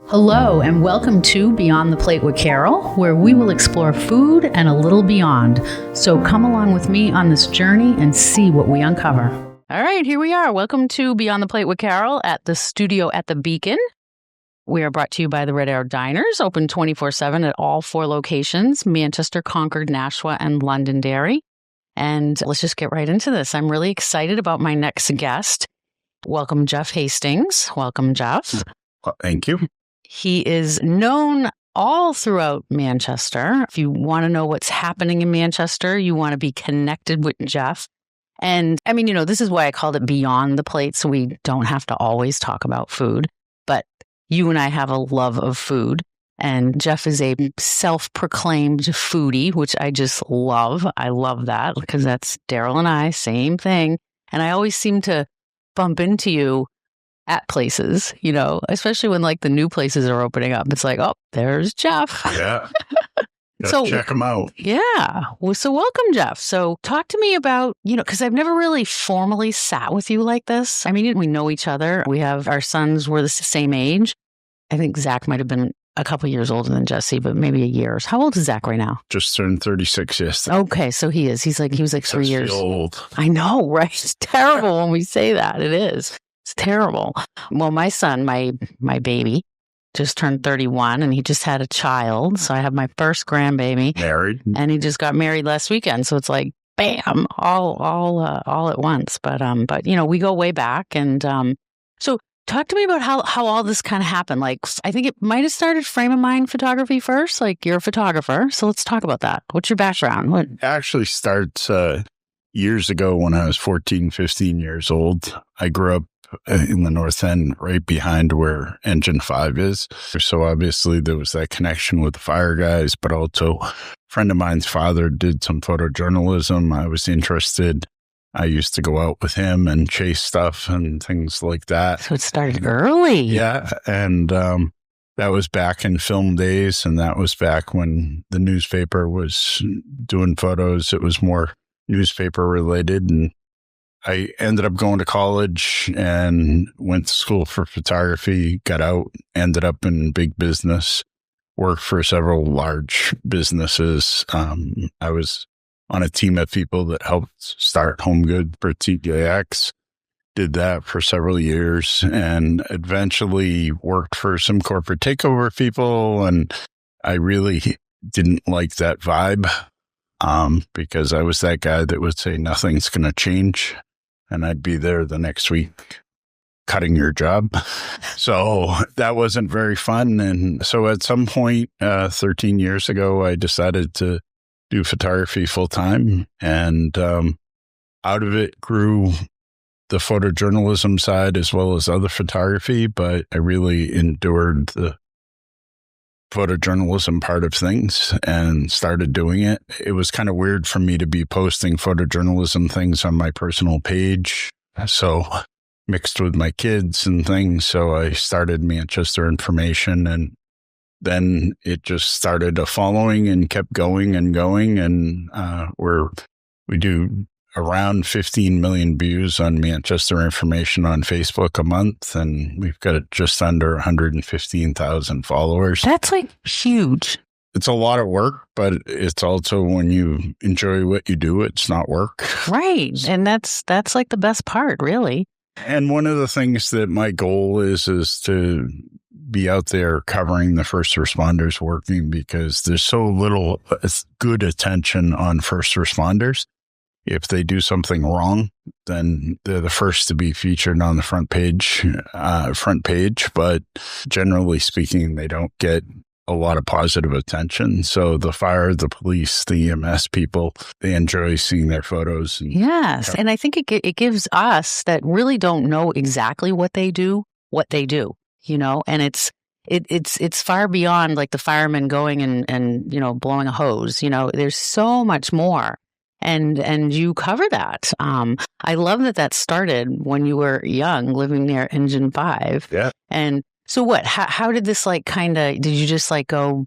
Hello and welcome to Beyond the Plate with Carol, where we will explore food and a little beyond. So come along with me on this journey and see what we uncover. All right, here we are. Welcome to Beyond the Plate with Carol at the studio at the Beacon. We are brought to you by the Red Arrow Diners, open 24/7 at all 4 locations, Manchester, Concord, Nashua, and Londonderry. And let's just get right into this. I'm really excited about my next guest. Welcome, Jeff Hastings. Welcome, Jeff. Well, thank you. He is known all throughout Manchester. If you want to know what's happening in Manchester, you want to be connected with Jeff. And I mean, this is why I called it Beyond the Plate, so we don't have to always talk about food. But you and I have a love of food. And Jeff is a self-proclaimed foodie, which I just love. I love that because that's Daryl and I, same thing. And I always seem to bump into you at places, especially when like the new places are opening up. It's like, oh, there's Jeff. Yeah. So check him out. Yeah. Well, so welcome, Jeff. So talk to me about, because I've never really formally sat with you like this. I mean, we know each other. We have our sons, we're the same age. I think Zach might have been a couple years older than Jesse, but maybe a year. How old is Zach right now? Just turned 36 yesterday. Okay, so he is. He was like 3 years old. I know, right? It's terrible when we say that. It is. It's terrible. Well, my son, my baby, just turned 31 and he just had a child. So I have my first grandbaby. Married. And he just got married last weekend. So it's like, bam, all at once. But we go way back. And so talk to me about how all this kind of happened. Like, I think it might have started frame of mind photography first. Like, you're a photographer. So let's talk about that. What's your background? What Actually starts years ago when I was 14, 15 years old. I grew up in the North End, right behind where Engine 5 is. So obviously there was that connection with the fire guys, but also a friend of mine's father did some photojournalism. I was interested. I used to go out with him and chase stuff and things like that. So it started early. Yeah. And that was back in film days. And that was back when the newspaper was doing photos. It was more newspaper related. And I ended up going to college and went to school for photography, got out, ended up in big business, worked for several large businesses. I was on a team of people that helped start Home Good for TJX, did that for several years, and eventually worked for some corporate takeover people. And I really didn't like that vibe because I was that guy that would say nothing's going to change. And I'd be there the next week cutting your job. So that wasn't very fun. And so at some point, 13 years ago, I decided to do photography full time. And out of it grew the photojournalism side as well as other photography. But I really endured the photojournalism part of things and started doing it. It was kind of weird for me to be posting photojournalism things on my personal page. So mixed with my kids and things. So I started Manchester Information, and then it just started a following and kept going and going. And we do around 15 million views on Manchester Information on Facebook a month, and we've got just under 115,000 followers. That's like huge. It's a lot of work, but it's also when you enjoy what you do, it's not work. Right. And that's like the best part, really. And one of the things that my goal is to be out there covering the first responders working, because there's so little good attention on first responders. If they do something wrong, then they're the first to be featured on the front page. But generally speaking, they don't get a lot of positive attention. So the fire, the police, the EMS people, they enjoy seeing their photos. Yes. And I think it gives us that really don't know exactly what they do, and it's far beyond like the firemen going and blowing a hose. There's so much more. And you cover that. I love that started when you were young, living near Engine 5. Yeah. And so what? How did this did you just go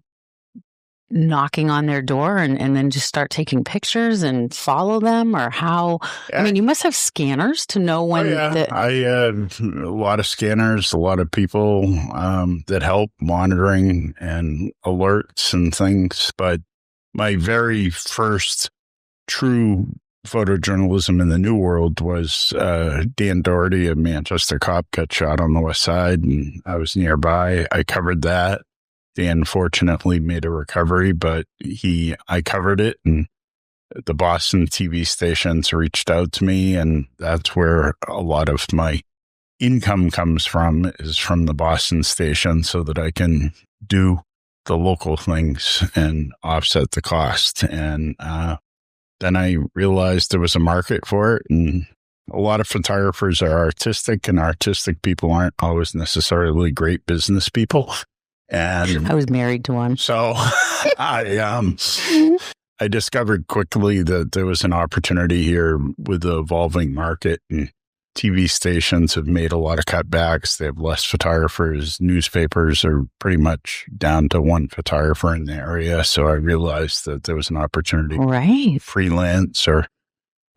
knocking on their door and then just start taking pictures and follow them, or how? I mean, you must have scanners to know when. I had a lot of scanners, a lot of people that help monitoring and alerts and things. But my very first true photojournalism in the New World was Dan Doherty, a Manchester cop, got shot on the west side, and I was nearby. I covered that. Dan fortunately made a recovery, but I covered it, and the Boston TV stations reached out to me, and that's where a lot of my income comes from, is from the Boston station, so that I can do the local things and offset the cost. And then I realized there was a market for it, and a lot of photographers are artistic, and artistic people aren't always necessarily great business people. And I was married to one. So I discovered quickly that there was an opportunity here with the evolving market, and TV stations have made a lot of cutbacks. They have less photographers. Newspapers are pretty much down to one photographer in the area. So I realized that there was an opportunity to freelance, or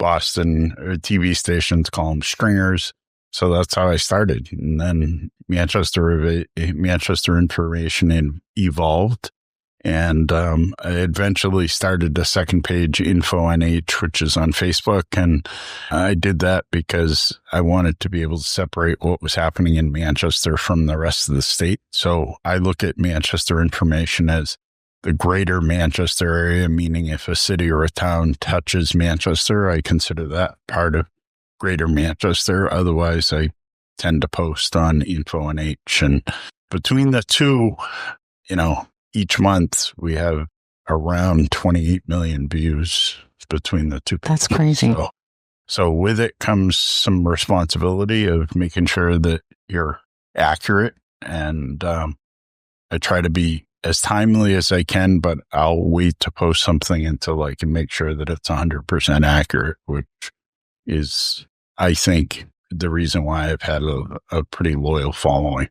Boston TV stations call them stringers. So that's how I started. And then Manchester Information evolved. And I eventually started the second page, InfoNH, which is on Facebook. And I did that because I wanted to be able to separate what was happening in Manchester from the rest of the state. So I look at Manchester Information as the greater Manchester area, meaning if a city or a town touches Manchester, I consider that part of greater Manchester. Otherwise, I tend to post on InfoNH. And between the two, each month we have around 28 million views between the two. That's crazy. So with it comes some responsibility of making sure that you're accurate. And I try to be as timely as I can, but I'll wait to post something until I can make sure that it's 100% accurate, which is, I think, the reason why I've had a pretty loyal following.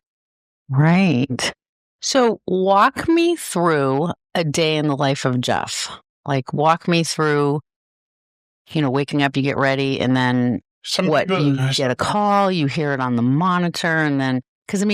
Right. So walk me through a day in the life of Jeff. Like, walk me through, waking up, you get ready, and then you get a call, you hear it on the monitor, and then, because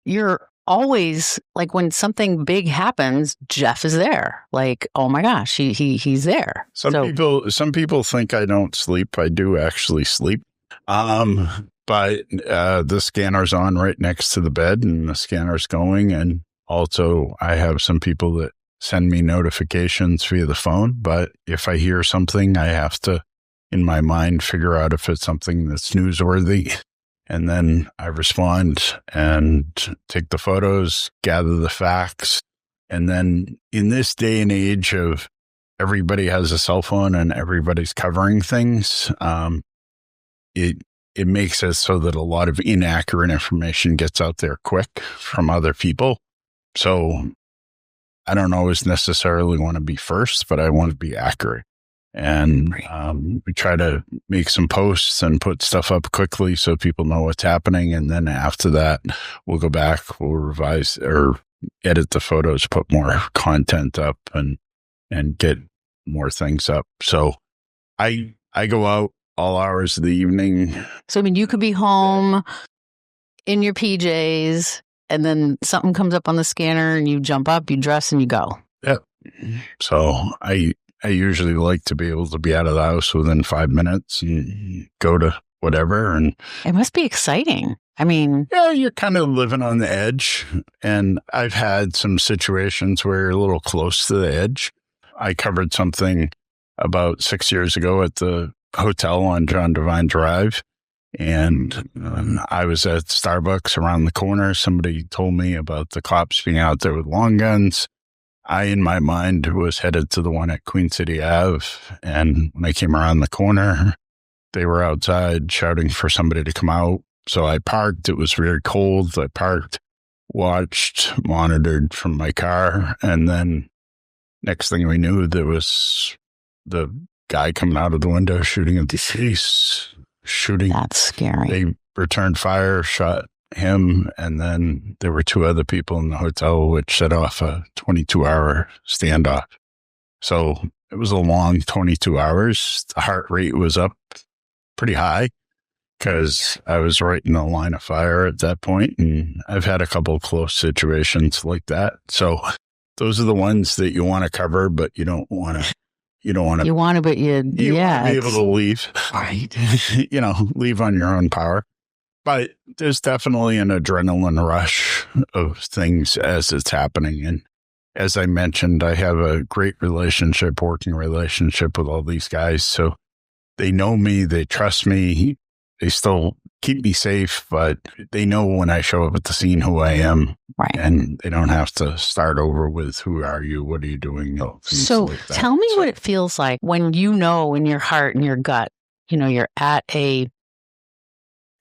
you're always, like, when something big happens, Jeff is there. Like, oh my gosh, he's there. Some people think I don't sleep. I do actually sleep. But the scanner's on right next to the bed, and the scanner's going. And also I have some people that send me notifications via the phone. But if I hear something, I have to, in my mind, figure out if it's something that's newsworthy. And then I respond and take the photos, gather the facts. And then in this day and age of everybody has a cell phone and everybody's covering things, it makes it so that a lot of inaccurate information gets out there quick from other people. So I don't always necessarily want to be first, but I want to be accurate. And we try to make some posts and put stuff up quickly so people know what's happening. And then after that, we'll go back, we'll revise or edit the photos, put more content up and get more things up. So I go out all hours of the evening. So, you could be home in your PJs, and then something comes up on the scanner and you jump up, you dress, and you go. Yep. So I usually like to be able to be out of the house within 5 minutes and go to whatever. And it must be exciting. Yeah, you're kind of living on the edge. And I've had some situations where you're a little close to the edge. I covered something about 6 years ago at the hotel on John Devine Drive. And I was at Starbucks around the corner. Somebody told me about the cops being out there with long guns. I, in my mind, was headed to the one at Queen City Ave. And when I came around the corner, they were outside shouting for somebody to come out. So I parked. It was very cold. I parked, watched, monitored from my car. And then next thing we knew, there was the guy coming out of the window shooting at the police. Shooting. That's scary. They returned fire, shot him, and then there were 2 other people in the hotel, which set off a 22-hour standoff. So it was a long 22 hours. The heart rate was up pretty high because I was right in the line of fire at that point, and I've had a couple of close situations like that. So those are the ones that you want to cover, but you don't want to. You want to, but you want to be able to leave, right? Leave on your own power. But there's definitely an adrenaline rush of things as it's happening. And as I mentioned, I have a great working relationship with all these guys. So they know me, they trust me, they still keep me safe, but they know when I show up at the scene who I am. Right. And they don't have to start over with who are you, what are you doing? So like tell me what it feels like when you know in your heart and your gut, you're at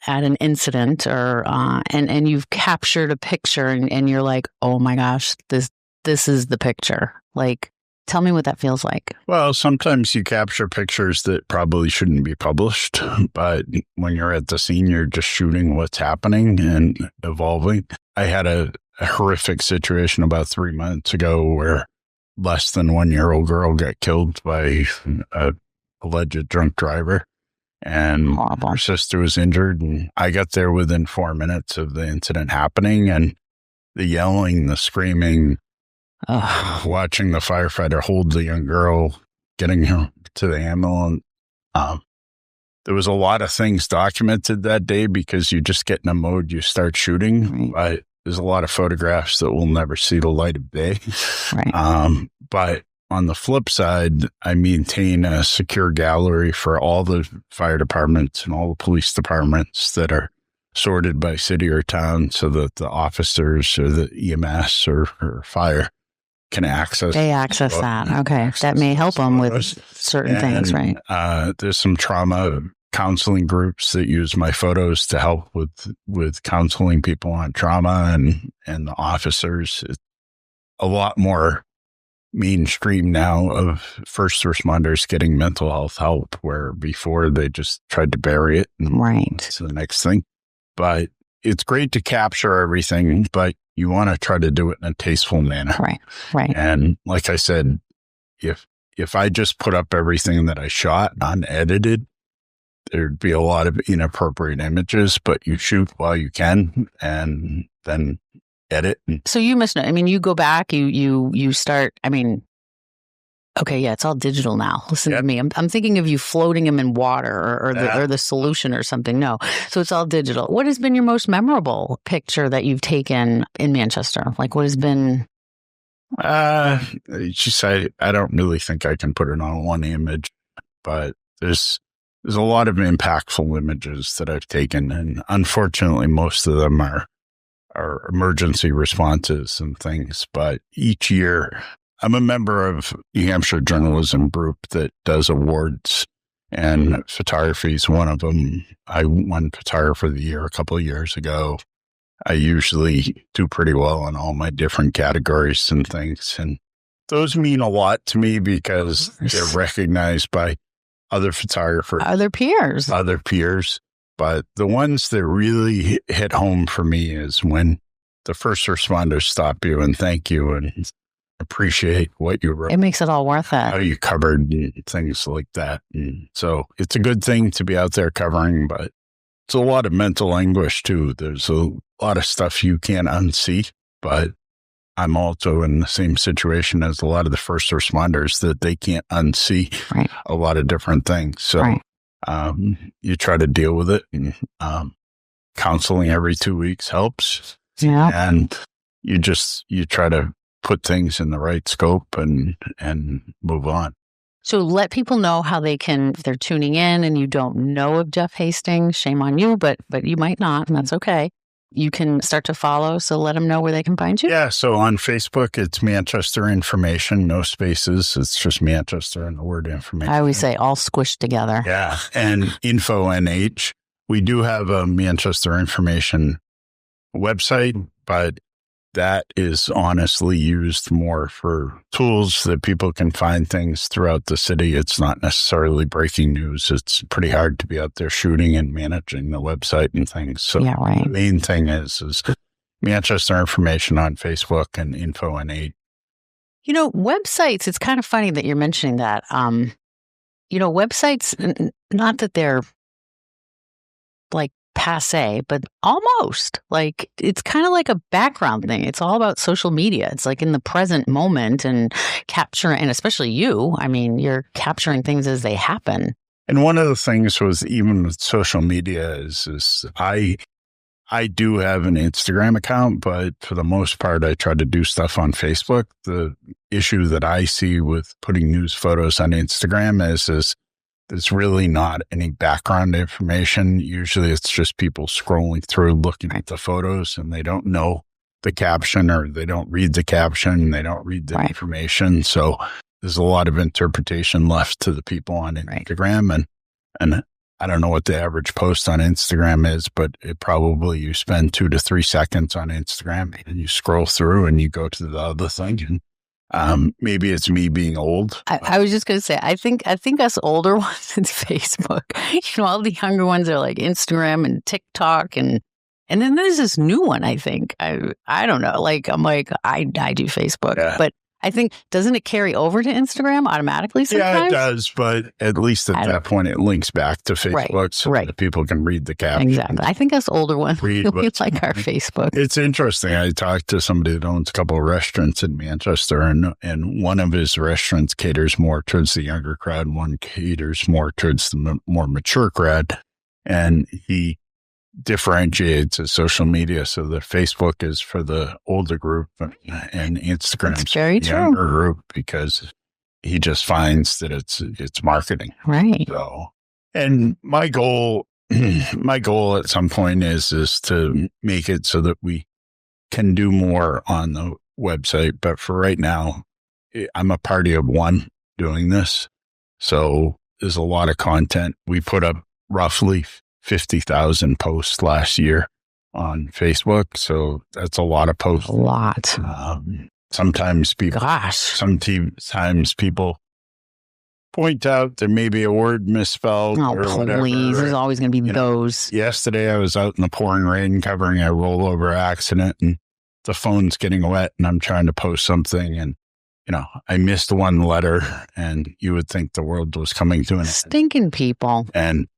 an incident or and you've captured a picture and you're like, oh my gosh, this is the picture. Like, tell me what that feels like. Well, sometimes you capture pictures that probably shouldn't be published, but when you're at the scene, you're just shooting what's happening and evolving. I had a horrific situation about 3 months ago where less than 1-year-old girl got killed by a alleged drunk driver, and horrible. Her sister was injured, and I got there within 4 minutes of the incident happening, and the yelling, the screaming, watching the firefighter hold the young girl, getting her to the ambulance. There was a lot of things documented that day because you just get in a mode, you start shooting. Right. There's a lot of photographs that will never see the light of day. Right. But on the flip side, I maintain a secure gallery for all the fire departments and all the police departments that are sorted by city or town so that the officers or the EMS or fire can access. They access that. Okay. That may help them with certain things, right? There's some trauma counseling groups that use my photos to help with counseling people on trauma and the officers. It's a lot more mainstream now of first responders getting mental health help, where before they just tried to bury it. Right. It's the next thing. But it's great to capture everything, but you want to try to do it in a tasteful manner. Right. Right. And like I said, if I just put up everything that I shot unedited, there'd be a lot of inappropriate images, but you shoot while you can and then edit. So you must know, you go back, you start, okay, yeah, it's all digital now. Listen to me. I'm thinking of you floating them in water or the solution or something. No. So it's all digital. What has been your most memorable picture that you've taken in Manchester? Like, what has been? I don't really think I can put it on one image, but there's a lot of impactful images that I've taken, and unfortunately, most of them are emergency responses and things. But each year, I'm a member of the Hampshire journalism group that does awards, and photography is one of them. I won Photographer of the Year a couple of years ago. I usually do pretty well in all my different categories and things, and those mean a lot to me because they're recognized by other photographers, other peers. But the ones that really hit home for me is when the first responders stop you and thank you and appreciate what you wrote. It makes it all worth it. How you covered and things like that. And so it's a good thing to be out there covering, but it's a lot of mental anguish too. There's a lot of stuff you can't unsee, but I'm also in the same situation as a lot of the first responders that they can't unsee a lot of different things. So you try to deal with it, and counseling every 2 weeks helps. Yeah. And you try to put things in the right scope and move on. So let people know how they can, if they're tuning in and you don't know of Jeff Hastings, shame on you, but you might not, and that's okay. You can start to follow, so let them know where they can find you. Yeah, so on Facebook, it's Manchester Information, no spaces. It's just Manchester and the word information. I always say all squished together. Yeah, and Info NH. We do have a Manchester Information website, but that is honestly used more for tools that people can find things throughout the city. It's not necessarily breaking news. It's pretty hard to be out there shooting and managing the website and things. So Yeah, right. the main thing is Manchester information on Facebook and info.nh. Websites, it's kind of funny that you're mentioning that. Websites, not that they're like passe, but almost like it's kind of like a background thing. It's all about social media. It's like in the present moment and capturing, and especially you're capturing things as they happen. And one of the things was even with social media is I do have an Instagram account, but for the most part, I try to do stuff on Facebook. The issue that I see with putting news photos on Instagram is there's really not any background information. Usually it's just people scrolling through, looking at the photos, and they don't know the caption, or they don't read the caption, they don't read the information. So there's a lot of interpretation left to the people on Instagram. And I don't know what the average post on Instagram is, but it probably you spend 2 to 3 seconds on Instagram and you scroll through and you go to the other thing. And maybe it's me being old. I was just going to say, I think us older ones, it's Facebook. All the younger ones are like Instagram and TikTok, and then there's this new one. I think I don't know. Like I do Facebook, but I think, doesn't it carry over to Instagram automatically sometimes? Yeah, it does, but at least at that point, it links back to Facebook so that people can read the caption. Exactly. I think us older ones, we like our Facebook. It's interesting. I talked to somebody that owns a couple of restaurants in Manchester, and one of his restaurants caters more towards the younger crowd, one caters more towards the more mature crowd, and he differentiates his social media so that Facebook is for the older group and Instagram is for the younger group, because he just finds that it's marketing. Right. So, and my goal at some point is to make it so that we can do more on the website. But for right now, I'm a party of one doing this. So there's a lot of content. We put up roughly 50,000 posts last year on Facebook. So that's a lot of posts. A lot. Sometimes people point out there may be a word misspelled or whatever. Please. There's always going to be those. Yesterday I was out in the pouring rain covering a rollover accident, and the phone's getting wet, and I'm trying to post something, and I missed one letter, and you would think the world was coming to an end. Stinking people. And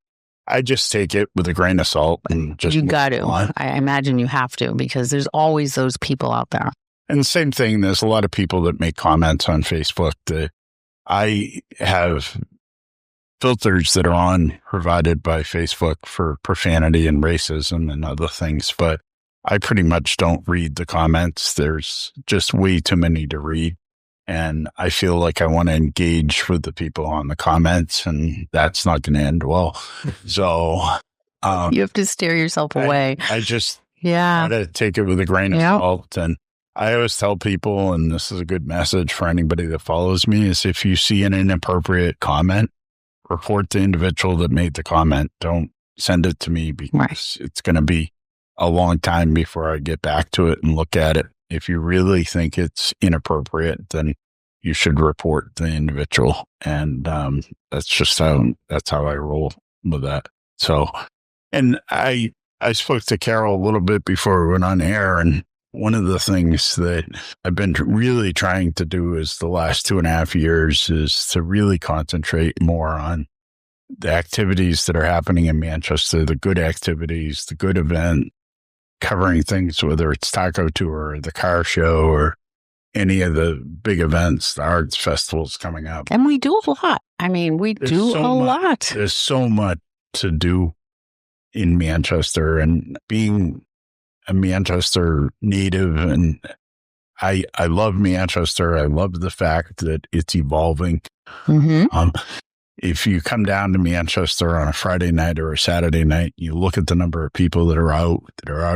I just take it with a grain of salt and just. You got to. I imagine you have to, because there's always those people out there. And the same thing, there's a lot of people that make comments on Facebook that I have filters that are provided by Facebook for profanity and racism and other things, but I pretty much don't read the comments. There's just way too many to read. And I feel like I want to engage with the people on the comments, and that's not going to end well. So you have to steer yourself away. I just try to take it with a grain of salt. And I always tell people, and this is a good message for anybody that follows me, is if you see an inappropriate comment, report the individual that made the comment. Don't send it to me, because it's going to be a long time before I get back to it and look at it. If you really think it's inappropriate, then you should report the individual. And that's how I roll with that. So, and I spoke to Carol a little bit before we went on air, and one of the things that I've been really trying to do is the last 2.5 years is to really concentrate more on the activities that are happening in Manchester, the good activities, the good event, covering things, whether it's Taco Tour or the car show or any of the big events, the arts festivals coming up. And we do a lot. I mean, there's a lot. There's so much to do in Manchester, and being a Manchester native, and I love Manchester. I love the fact that it's evolving. Mm-hmm. If you come down to Manchester on a Friday night or a Saturday night, you look at the number of people that are out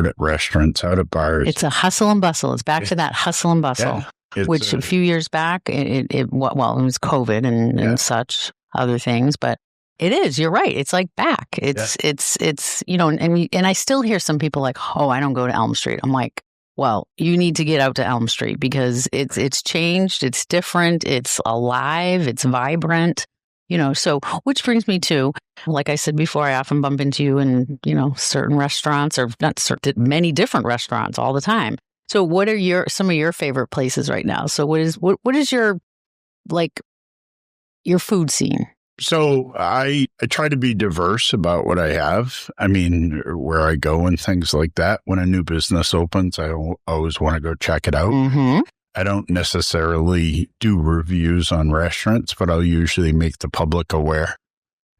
at restaurants, out at bars. It's a hustle and bustle. It's back to that hustle and bustle, which a few years back, it was COVID and such other things, but it is. You're right. It's like back. It's and I still hear some people like, oh, I don't go to Elm Street. I'm like, well, you need to get out to Elm Street because it's changed, it's different, it's alive, it's vibrant. So which brings me to, like I said before, I often bump into you in, certain restaurants, or not certain, many different restaurants all the time. So what are some of your favorite places right now? So what is your food scene? So I try to be diverse about what I have. I mean, where I go and things like that. When a new business opens, I always want to go check it out. Mm-hmm. I don't necessarily do reviews on restaurants, but I'll usually make the public aware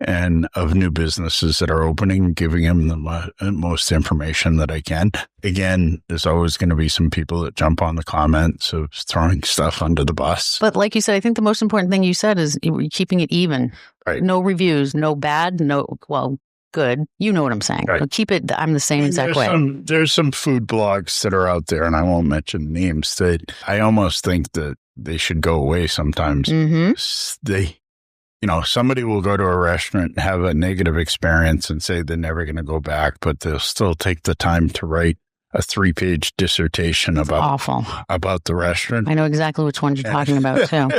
and of new businesses that are opening, giving them the most information that I can. Again, there's always going to be some people that jump on the comments of throwing stuff under the bus. But like you said, I think the most important thing you said is keeping it even. Right. No reviews, no bad, good. You know what I'm saying. Right. But keep it, I'm the same exact way. There's some food blogs that are out there, and I won't mention names, that I almost think that they should go away sometimes. Mm-hmm. Somebody will go to a restaurant and have a negative experience and say they're never going to go back, but they'll still take the time to write a 3-page dissertation about the restaurant. I know exactly which one you're talking about too.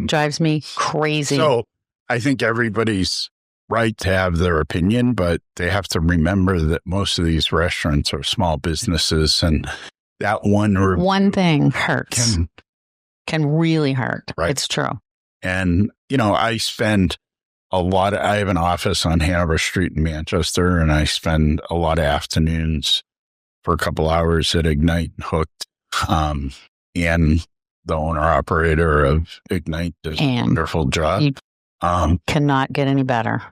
Drives me crazy. So I think everybody's right to have their opinion, but they have to remember that most of these restaurants are small businesses, and that one thing hurts. Can really hurt. Right. It's true. And, I spend I have an office on Hanover Street in Manchester, and I spend a lot of afternoons for a couple hours at Ignite Hooked. And the owner-operator of Ignite does a wonderful job. You cannot get any better.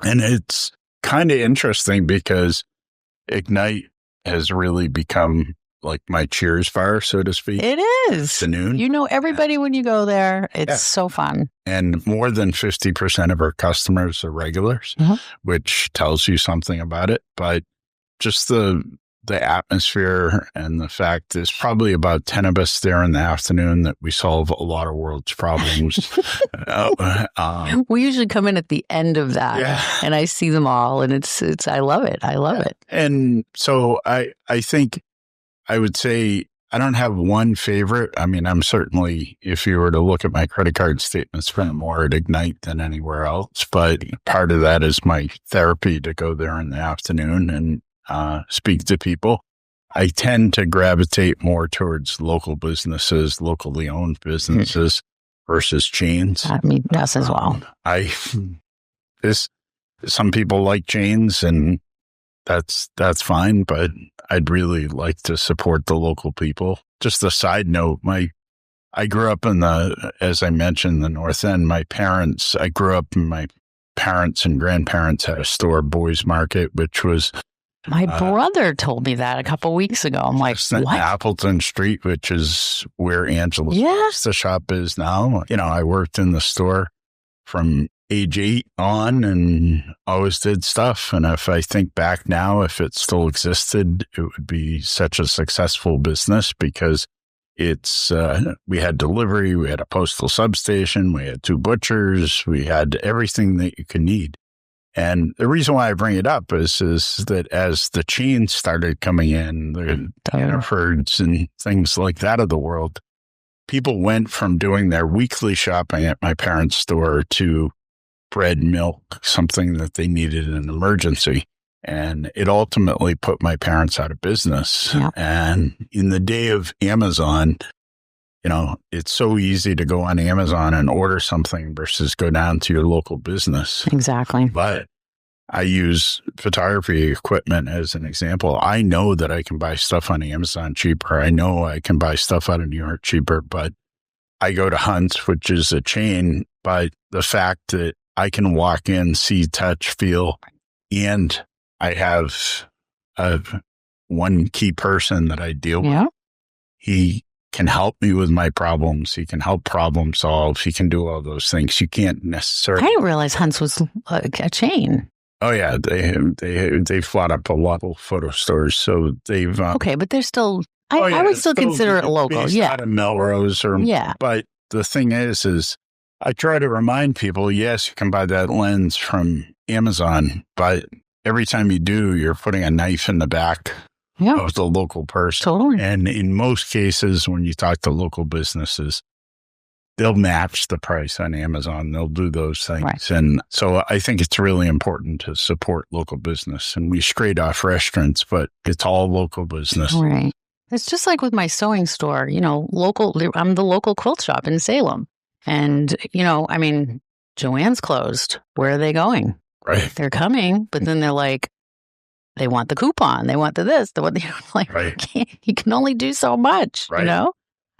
And it's kind of interesting because Ignite has really become like my Cheers bar, so to speak. It is. Afternoon. You know everybody when you go there. It's so fun. And more than 50% of our customers are regulars, which tells you something about it. But just the atmosphere and the fact there's probably about 10 of us there in the afternoon that we solve a lot of world's problems. We usually come in at the end of that and I see them all, and it's I love it. I love it. And so I think I would say I don't have one favorite. I mean, I'm certainly, if you were to look at my credit card statement, spend more at Ignite than anywhere else. But part of that is my therapy to go there in the afternoon and speak to people. I tend to gravitate more towards local businesses, locally owned businesses versus chains. I mean, us as well. Some people like chains, and that's fine, but I'd really like to support the local people. Just a side note, I grew up as I mentioned, the North End. I grew up and my parents and grandparents had a store, Boys Market, which was... My brother told me that a couple of weeks ago. I'm like, what? Appleton Street, which is where Angela's the shop is now. I worked in the store from age 8 on and always did stuff. And if I think back now, if it still existed, it would be such a successful business because we had delivery, we had a postal substation, we had 2 butchers, we had everything that you could need. And the reason why I bring it up is that as the chains started coming in, the Hannaford's and things like that of the world, people went from doing their weekly shopping at my parents' store to bread, milk, something that they needed in an emergency. And it ultimately put my parents out of business. Yeah. And in the day of Amazon, it's so easy to go on Amazon and order something versus go down to your local business. Exactly. But I use photography equipment as an example. I know that I can buy stuff on Amazon cheaper. I know I can buy stuff out of New York cheaper, but I go to Hunt's, which is a chain. But the fact that I can walk in, see, touch, feel, and I have one key person that I deal with. He can help me with my problems. He can help problem solve. He can do all those things. You can't necessarily. I didn't realize Hunt's was a chain. Oh yeah, they fought up a lot of photo stores, so they've okay, but they're still. I would still consider it local. Yeah, out of Melrose or But the thing is I try to remind people. Yes, you can buy that lens from Amazon, but every time you do, you're putting a knife in the back of the local person. Totally. And in most cases, when you talk to local businesses, they'll match the price on Amazon. They'll do those things. Right. And so I think it's really important to support local business. And we strayed off restaurants, but it's all local business. Right. It's just like with my sewing store, I'm the local quilt shop in Salem. And, Joann's closed. Where are they going? Right. They're coming, but then they're like, they want the coupon. They want the this. They want right. You can only do so much, right.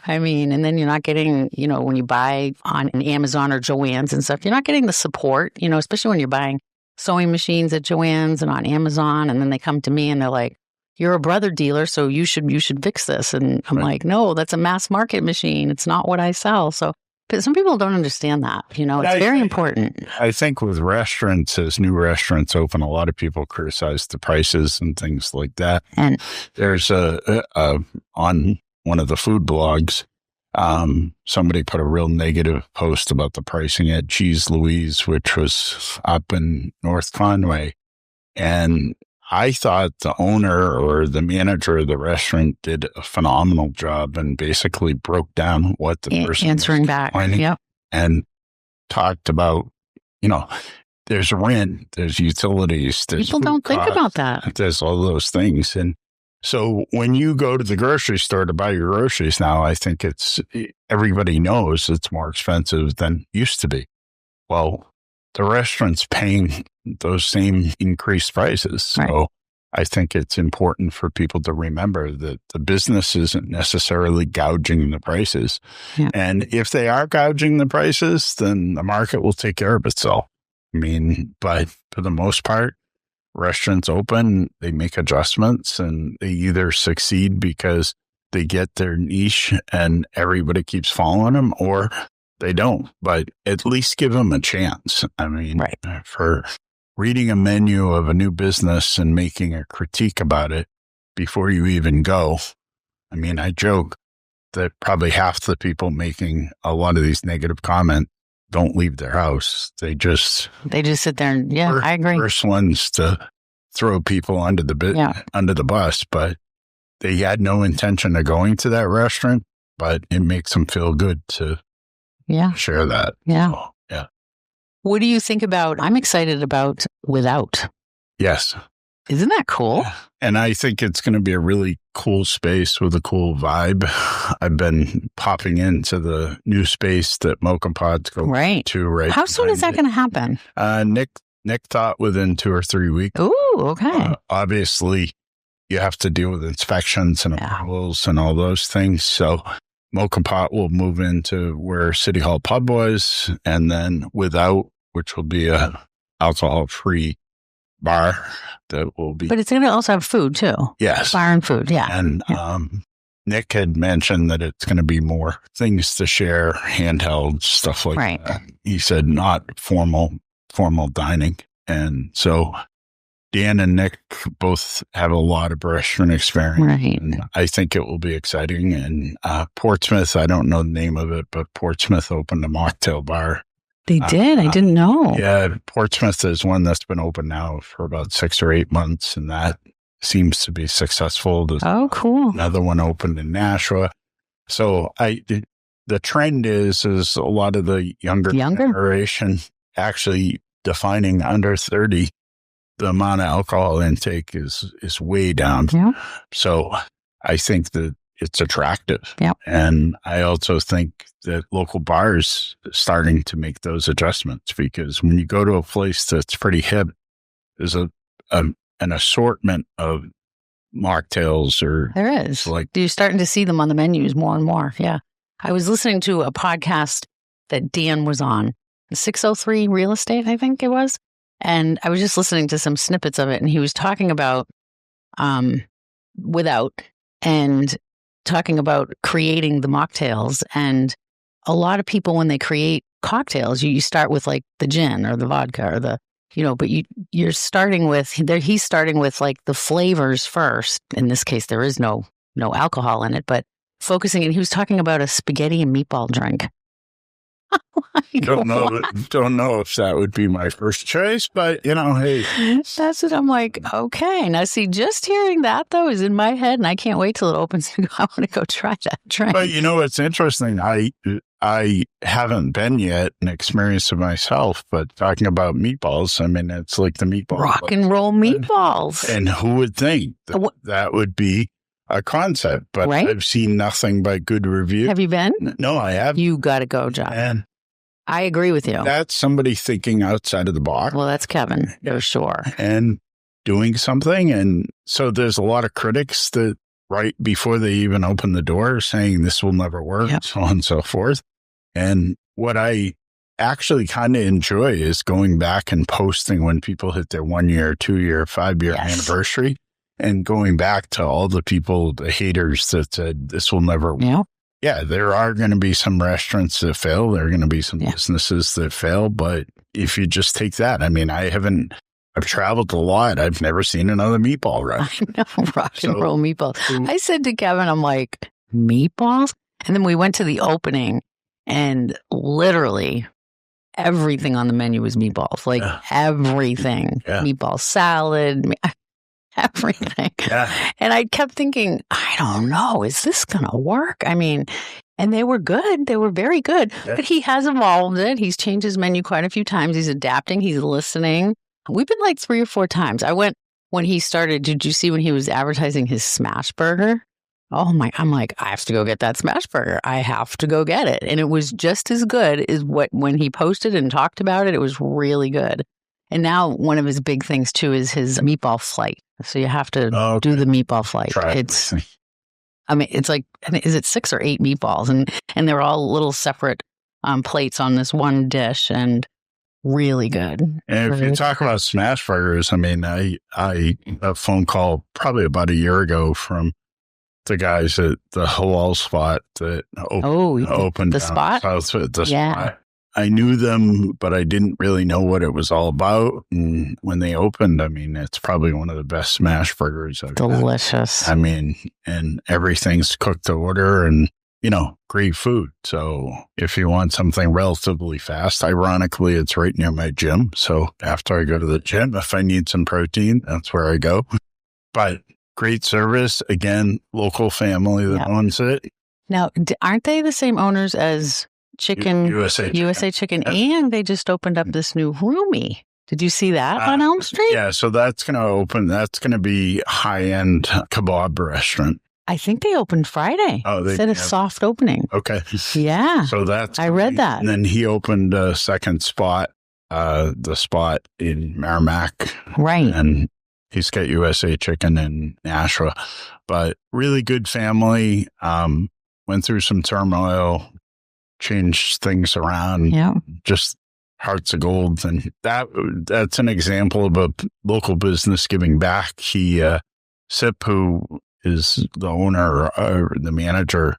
And then you're not getting, when you buy on Amazon or Joann's and stuff, you're not getting the support, especially when you're buying sewing machines at Joann's and on Amazon. And then they come to me and they're like, you're a brother dealer, so you should fix this. And I'm like, no, that's a mass market machine. It's not what I sell. So but some people don't understand that. It's very important. I think with restaurants, as new restaurants open, a lot of people criticize the prices and things like that. And there's on one of the food blogs, somebody put a real negative post about the pricing at Cheese Louise, which was up in North Conway. And I thought the owner or the manager of the restaurant did a phenomenal job and basically broke down what the person answering was back. Yep. And talked about, there's rent, there's utilities, there's people don't think about that. There's all those things. And so when you go to the grocery store to buy your groceries now, I think everybody knows it's more expensive than it used to be. Well, the restaurant's paying those same increased prices. So right. I think it's important for people to remember that the business isn't necessarily gouging the prices. Yeah. And if they are gouging the prices, then the market will take care of itself. But for the most part, restaurants open, they make adjustments, and they either succeed because they get their niche and everybody keeps following them, or they don't. But at least give them a chance. Right. For reading a menu of a new business and making a critique about it before you even go. I joke that probably half the people making a lot of these negative comments don't leave their house. They just sit there and I agree. First ones to throw people under the bus, but they had no intention of going to that restaurant, but it makes them feel good to share that. Yeah. So, yeah. What do you think about, I'm excited about Without. Yes. Isn't that cool? And I think it's going to be a really cool space with a cool vibe. I've been popping into the new space that Mocha Pods go to right. How soon is that going to happen? Nick thought within 2 or 3 weeks. Ooh, okay. Obviously, you have to deal with inspections and approvals and all those things. So Mocha Pot will move into where City Hall Pub was, and then Without, which will be a alcohol-free bar that will be. But it's going to also have food too. Yes. Bar and food, yeah. And Nick had mentioned that it's going to be more things to share, handheld, stuff like that. He said not formal dining. And so Dan and Nick both have a lot of restaurant experience. Right. And I think it will be exciting. And Portsmouth, I don't know the name of it, but Portsmouth opened a mocktail bar. They did? I didn't know. Yeah, Portsmouth is one that's been open now for about 6 or 8 months, and that seems to be successful. Oh, cool. Another one opened in Nashua. So the trend is a lot of the younger generation actually defining under 30, the amount of alcohol intake is way down. Yeah. So I think that it's attractive. Yeah. And I also think that local bars are starting to make those adjustments, because when you go to a place that's pretty hip, there's an assortment of mocktails there is. You're starting to see them on the menus more and more. Yeah. I was listening to a podcast that Dan was on, 603 Real Estate, I think it was. And I was just listening to some snippets of it, and he was talking about Without and talking about creating the mocktails. And a lot of people, when they create cocktails, you start with like the gin or the vodka or the, but you're starting with, he's starting with like the flavors first. In this case, there is no alcohol in it, but focusing, and he was talking about a spaghetti and meatball drink. Don't know if that would be my first choice, but hey. That's what I'm like, okay. Now see, just hearing that though is in my head and I can't wait till it opens to go. I want to go try that train. But it's interesting. I haven't been yet and experienced it myself, but talking about meatballs, I mean, it's like the meatball. Rock and roll meatballs. And who would think that would be a concept? But right? I've seen nothing but good reviews. Have you been? No, I haven't. You got to go, John. And I agree with you. That's somebody thinking outside of the box. Well, that's Kevin, for sure. And doing something. And so there's a lot of critics that right before they even open the door saying this will never work, so on and so forth. And what I actually kind of enjoy is going back and posting when people hit their 1 year, 2 year, 5 year anniversary and going back to all the people, the haters that said this will never work. Yeah, there are going to be some restaurants that fail. There are going to be some businesses that fail. But if you just take that, I mean, I've traveled a lot. I've never seen another meatball restaurant. I know, rock and roll meatballs. I said to Kevin, I'm like, meatballs? And then we went to the opening and literally everything on the menu was meatballs. Like everything. Yeah. Meatball salad, everything. Yeah. And I kept thinking, I don't know, is this going to work? I mean, and they were good. They were very good. Yeah. But he has evolved it. He's changed his menu quite a few times. He's adapting. He's listening. We've been like 3 or 4 times. I went when he started. Did you see when he was advertising his smash burger? Oh my, I'm like, I have to go get that smash burger. I have to go get it. And it was just as good as when he posted and talked about it. It was really good. And now one of his big things too is his meatball flight. So you have to do the meatball flight. It's like, is it 6 or 8 meatballs? And they're all little separate plates on this one dish and really good. And if you talk about smash burgers, I mean, I a phone call probably about a year ago from the guys at the halal spot that opened the spot? Spot. I knew them, but I didn't really know what it was all about. And when they opened, I mean, it's probably one of the best smash burgers I've Delicious. had. I mean, and everything's cooked to order and, great food. So if you want something relatively fast, ironically, it's right near my gym. So after I go to the gym, if I need some protein, that's where I go. But great service. Again, local family that owns it. Now, aren't they the same owners as USA Chicken? And they just opened up this new Roomy. Did you see that on Elm Street? Yeah, so that's going to open. That's going to be high-end kebab restaurant. I think they opened Friday. They said a soft opening. Okay. Yeah. So that's I read that. And then he opened a second spot, the spot in Merrimack. Right. And he's got USA Chicken in Nashua. But really good family. Went through some turmoil, changed things around. Yeah. Just hearts of gold. And that's an example of a local business giving back. Sip, who is the owner or the manager,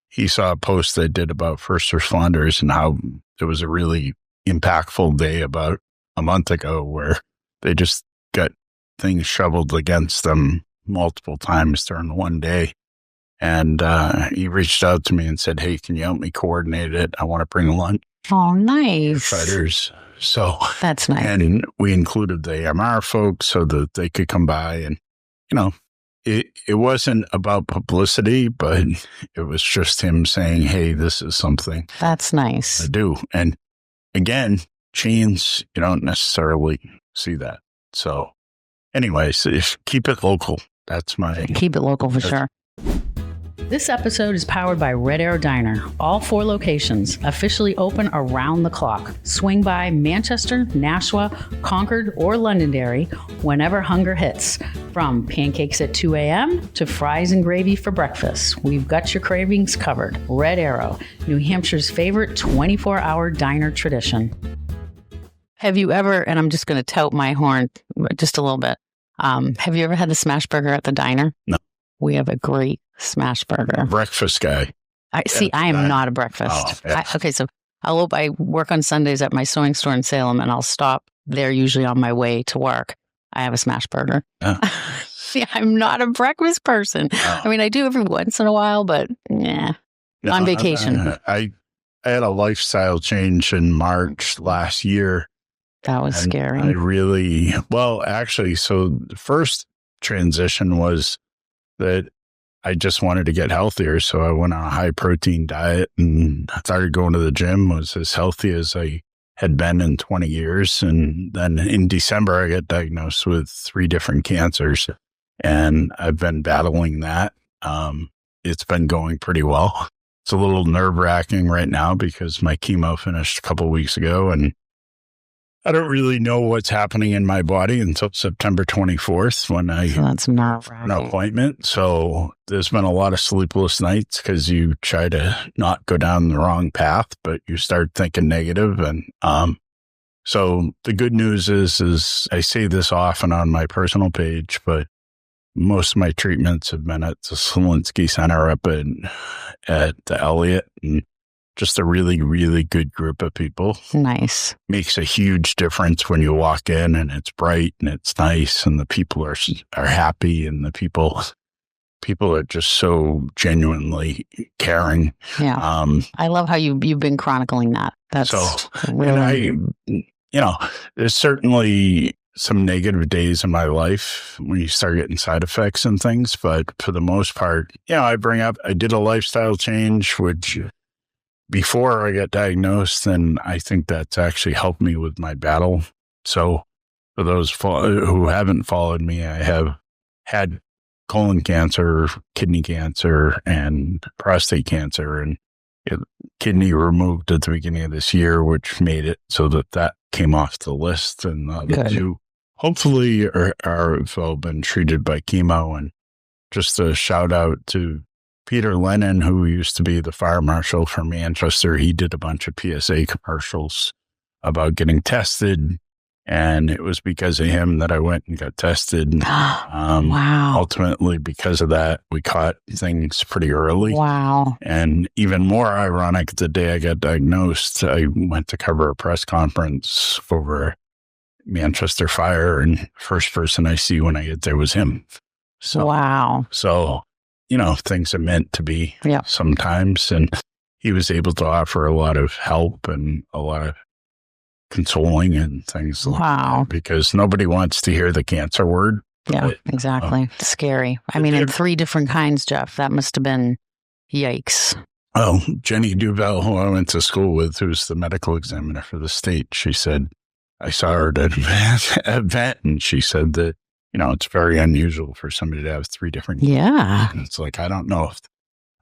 he saw a post they did about first responders and how it was a really impactful day about a month ago where they just got things shoveled against them multiple times during one day. And he reached out to me and said, hey, can you help me coordinate it? I want to bring lunch. Oh, nice. Fighters. So that's nice. And we included the AMR folks so that they could come by. And, it wasn't about publicity, but it was just him saying, hey, this is something. That's nice. I do. And again, chains, you don't necessarily see that. So anyways, keep it local. Keep it local for sure. This episode is powered by Red Arrow Diner. All 4 locations officially open around the clock. Swing by Manchester, Nashua, Concord, or Londonderry whenever hunger hits. From pancakes at 2 a.m. to fries and gravy for breakfast, we've got your cravings covered. Red Arrow, New Hampshire's favorite 24-hour diner tradition. Have you ever, and I'm just going to tout my horn just a little bit, have you ever had the smash burger at the diner? No. We have a great smash burger. Breakfast guy. I am not a breakfast. Oh, yeah. So I work on Sundays at my sewing store in Salem, and I'll stop there usually on my way to work. I have a smash burger. See, I'm not a breakfast person. I mean, I do every once in a while, but on vacation. I I had a lifestyle change in March last year. That was scary. Actually, so the first transition was that I just wanted to get healthier. So I went on a high protein diet and started going to the gym, was as healthy as I had been in 20 years. And then in December, I got diagnosed with 3 different cancers, and I've been battling that. It's been going pretty well. It's a little nerve-wracking right now because my chemo finished a couple of weeks ago, and I don't really know what's happening in my body until September 24th when I that's nerve-wracking. An appointment. So there's been a lot of sleepless nights because you try to not go down the wrong path, but you start thinking negative. And so the good news is I say this often on my personal page, but most of my treatments have been at the Selinsky Center up at the Elliott, and just a really, really good group of people. Nice. Makes a huge difference when you walk in and it's bright and it's nice and the people are happy and the people are just so genuinely caring. Yeah. I love how you've been chronicling that. That's so, really... And there's certainly some negative days in my life when you start getting side effects and things, but for the most part, I did a lifestyle change, which before I got diagnosed, and I think that's actually helped me with my battle. So for those who haven't followed me, I have had colon cancer, kidney cancer, and prostate cancer, and kidney removed at the beginning of this year, which made it so that came off the list. And the two hopefully have all been treated by chemo. And just a shout out to Peter Lennon, who used to be the fire marshal for Manchester. He did a bunch of PSA commercials about getting tested, and it was because of him that I went and got tested. Wow. Ultimately, because of that, we caught things pretty early. Wow. And even more ironic, the day I got diagnosed, I went to cover a press conference over Manchester fire, and first person I see when I get there was him. So, wow. So, things are meant to be sometimes. And he was able to offer a lot of help and a lot of consoling and things like that, because nobody wants to hear the cancer word. Yeah, exactly. Scary. I mean, in 3 different kinds, Jeff, that must have been yikes. Oh, Jenny Duval, who I went to school with, who's the medical examiner for the state, she said, I saw her at a vet, and she said that, it's very unusual for somebody to have 3 different. Yeah. And it's like, I don't know if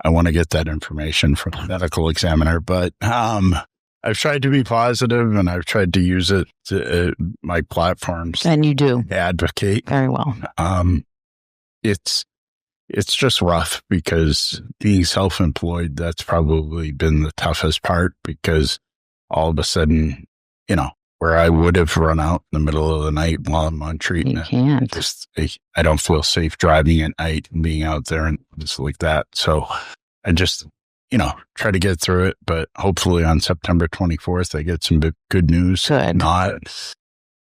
I want to get that information from the medical examiner, but I've tried to be positive, and I've tried to use it to my platforms. And you do advocate very well. It's just rough because being self-employed, that's probably been the toughest part, because all of a sudden, where I would have run out in the middle of the night while I'm on treatment, you can't. I don't feel safe driving at night and being out there and things like that. So I just, try to get through it. But hopefully on September 24th, I get some good news. Good. Not,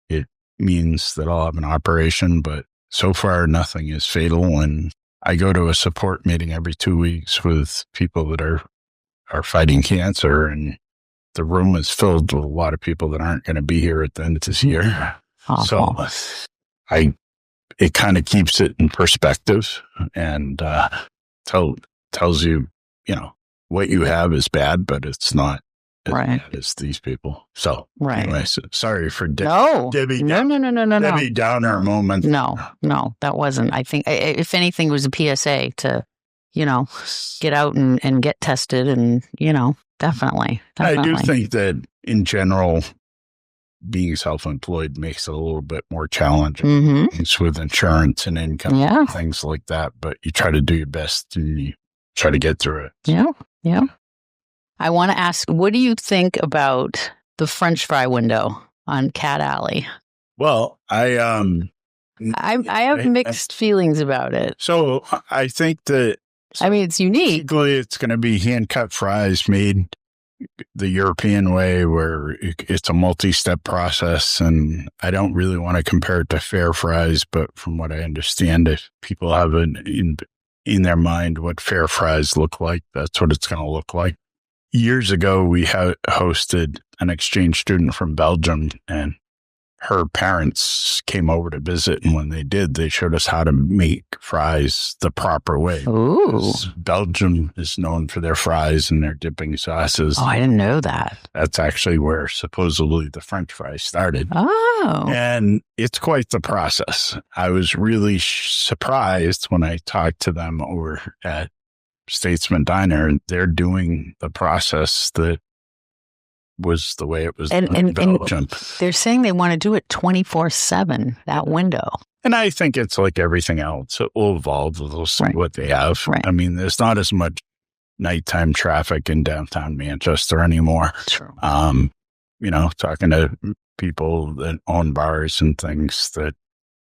it means that I'll have an operation, but so far nothing is fatal. And I go to a support meeting every 2 weeks with people that are fighting cancer, and the room is filled with a lot of people that aren't going to be here at the end of this year. Awful. So it kind of keeps it in perspective, and tells you, what you have is bad, but it's not as bad as these people. So anyway, sorry for Debbie. Debbie Downer moment. No, that wasn't. I think if anything, it was a PSA to, get out and get tested, and, definitely. I do think that in general, being self-employed makes it a little bit more challenging. It's with insurance and income, things like that. But you try to do your best and you try to get through it. Yeah. I want to ask, what do you think about the French fry window on Cat Alley? Well, I have mixed feelings about it. So I think that, it's unique. Basically, it's going to be hand-cut fries made the European way, where it's a multi-step process. And I don't really want to compare it to fair fries, but from what I understand, if people have in their mind what fair fries look like, that's what it's going to look like. years ago, we hosted an exchange student from Belgium, and her parents came over to visit. And when they did, they showed us how to make fries the proper way. Ooh. Belgium is known for their fries and their dipping sauces. Oh, I didn't know that. That's actually where supposedly the French fries started. Oh. And it's quite the process. I was really surprised when I talked to them over at Statesman Diner. They're doing the process that was the way it was in Belgium. And they're saying they want to do it 24/7, that window. And I think it's like everything else. It will evolve. We'll see what they have. Right. I mean, there's not as much nighttime traffic in downtown Manchester anymore. True. Talking to people that own bars and things that,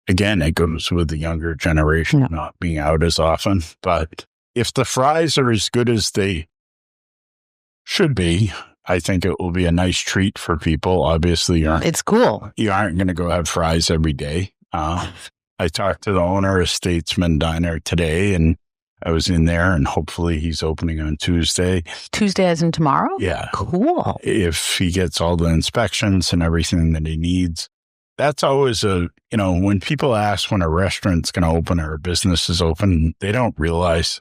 again, it goes with the younger generation not being out as often. But if the fries are as good as they should be, I think it will be a nice treat for people. Obviously, it's cool. You aren't going to go have fries every day. I talked to the owner of Statesman Diner today, and I was in there, and hopefully he's opening on Tuesday. Tuesday as in tomorrow? Yeah. Cool. If he gets all the inspections and everything that he needs. That's always when people ask when a restaurant's going to open or a business is open, they don't realize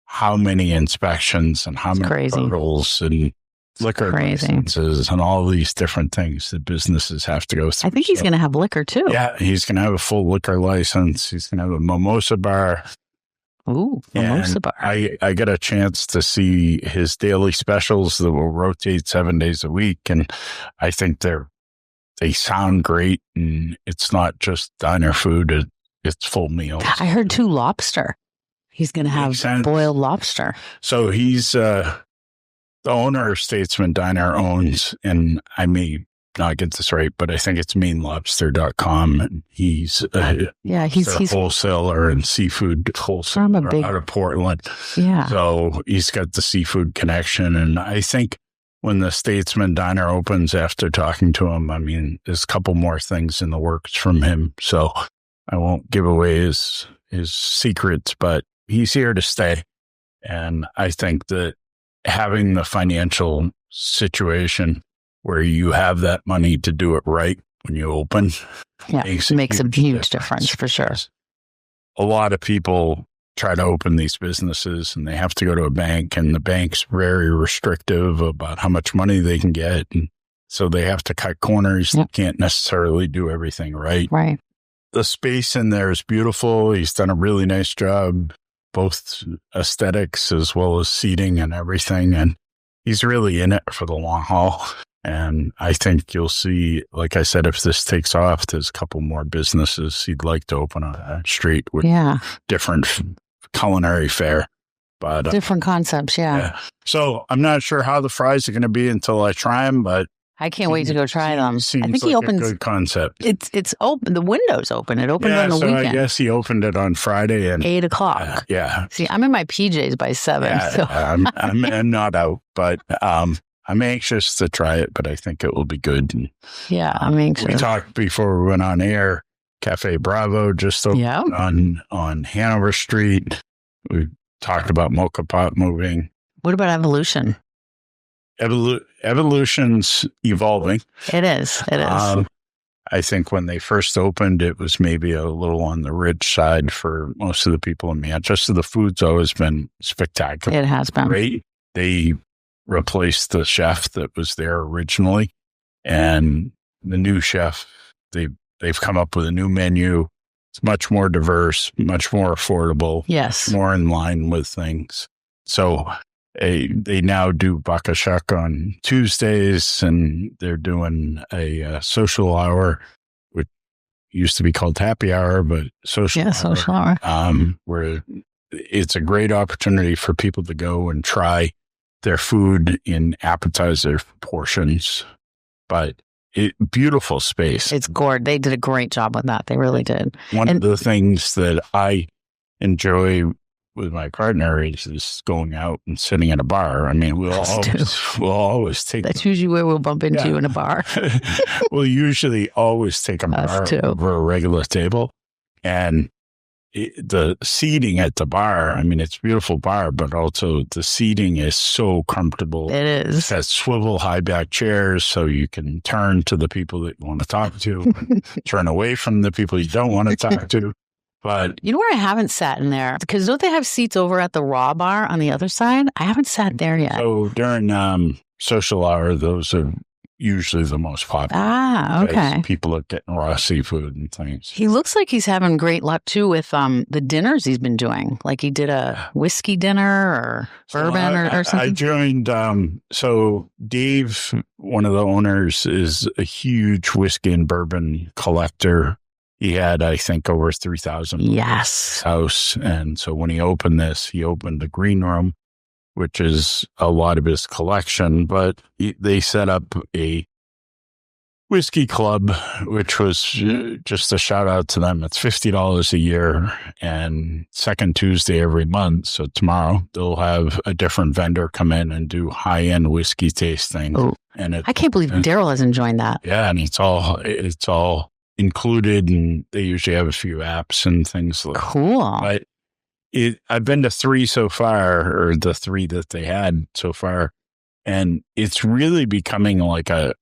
how many inspections and how many hurdles and liquor licenses and all these different things that businesses have to go through. I think he's going to have liquor too. Yeah, he's going to have a full liquor license. He's going to have a mimosa bar. Ooh, mimosa bar. I get a chance to see his daily specials that will rotate 7 days a week, and I think they sound great, and it's not just diner food. It's full meals. I heard too lobster. He's going to have boiled lobster. So he's the owner of Statesman Diner owns, and I may not get this right, but I think it's meanlobster.com. And he's a wholesaler and seafood wholesaler out of Portland. Yeah. So he's got the seafood connection. And I think when the Statesman Diner opens, after talking to him, I mean, there's a couple more things in the works from him. So I won't give away his secrets, but he's here to stay. And I think that having the financial situation where you have that money to do it right when you open makes a huge difference for sure. A lot of people try to open these businesses and they have to go to a bank, and the bank's very restrictive about how much money they can get. And so they have to cut corners. They can't necessarily do everything right. Right. The space in there is beautiful. He's done a really nice job, both aesthetics as well as seating and everything. And he's really in it for the long haul. And I think you'll see, like I said, if this takes off, there's a couple more businesses he'd like to open on that street with different culinary fare. But different concepts, So I'm not sure how the fries are going to be until I try them, but I can't wait to go try them. I think he opens a good concept. It's open. The window's open. It opened on the weekend. I guess he opened it on Friday at 8 o'clock. Yeah. See, I'm in my PJs by 7. Yeah, so. I'm not out, but I'm anxious to try it. But I think it will be good. And, I'm anxious. We talked before we went on air. Cafe Bravo just opened on Hanover Street. We talked about Mocha Pot moving. What about Evolution? Evolution's evolving. It is. I think when they first opened, it was maybe a little on the rich side for most of the people in Manchester. The food's always been spectacular. It has been. Great. They replaced the chef that was there originally, and the new chef, they've come up with a new menu. It's much more diverse, much more affordable. Yes. More in line with things. So they now do Bakashak on Tuesdays, and they're doing a social hour, which used to be called happy hour, but social hour. Where it's a great opportunity for people to go and try their food in appetizer portions. But beautiful space. It's gorgeous. They did a great job with that. They really did. One of the things that I enjoy with my partner is going out and sitting in a bar. I mean, we'll always take. That's usually where we'll bump into you in a bar. We'll usually always take a bar over a regular table, and the seating at the bar, I mean, it's a beautiful bar, but also the seating is so comfortable. It is. It has swivel high back chairs so you can turn to the people that you want to talk to, turn away from the people you don't want to talk to. But you know where I haven't sat in there? Because don't they have seats over at the Raw Bar on the other side? I haven't sat there yet. So during social hour, those are usually the most popular. Ah, okay. People are getting raw seafood and things. He looks like he's having great luck too with the dinners he's been doing. Like he did a whiskey dinner or bourbon or something. I joined. So Dave, one of the owners, is a huge whiskey and bourbon collector. He had, I think, over 3,000 yes house. And so when he opened this, he opened the green room, which is a lot of his collection. But they set up a whiskey club, which was just a shout out to them. It's $50 a year and second Tuesday every month. So tomorrow they'll have a different vendor come in and do high-end whiskey tasting. Oh, and I can't believe Daryl hasn't joined that. Yeah, and it's all included, and they usually have a few apps and things like cool. But I've been to 3 so far, or the 3 that they had so far, and it's really becoming like a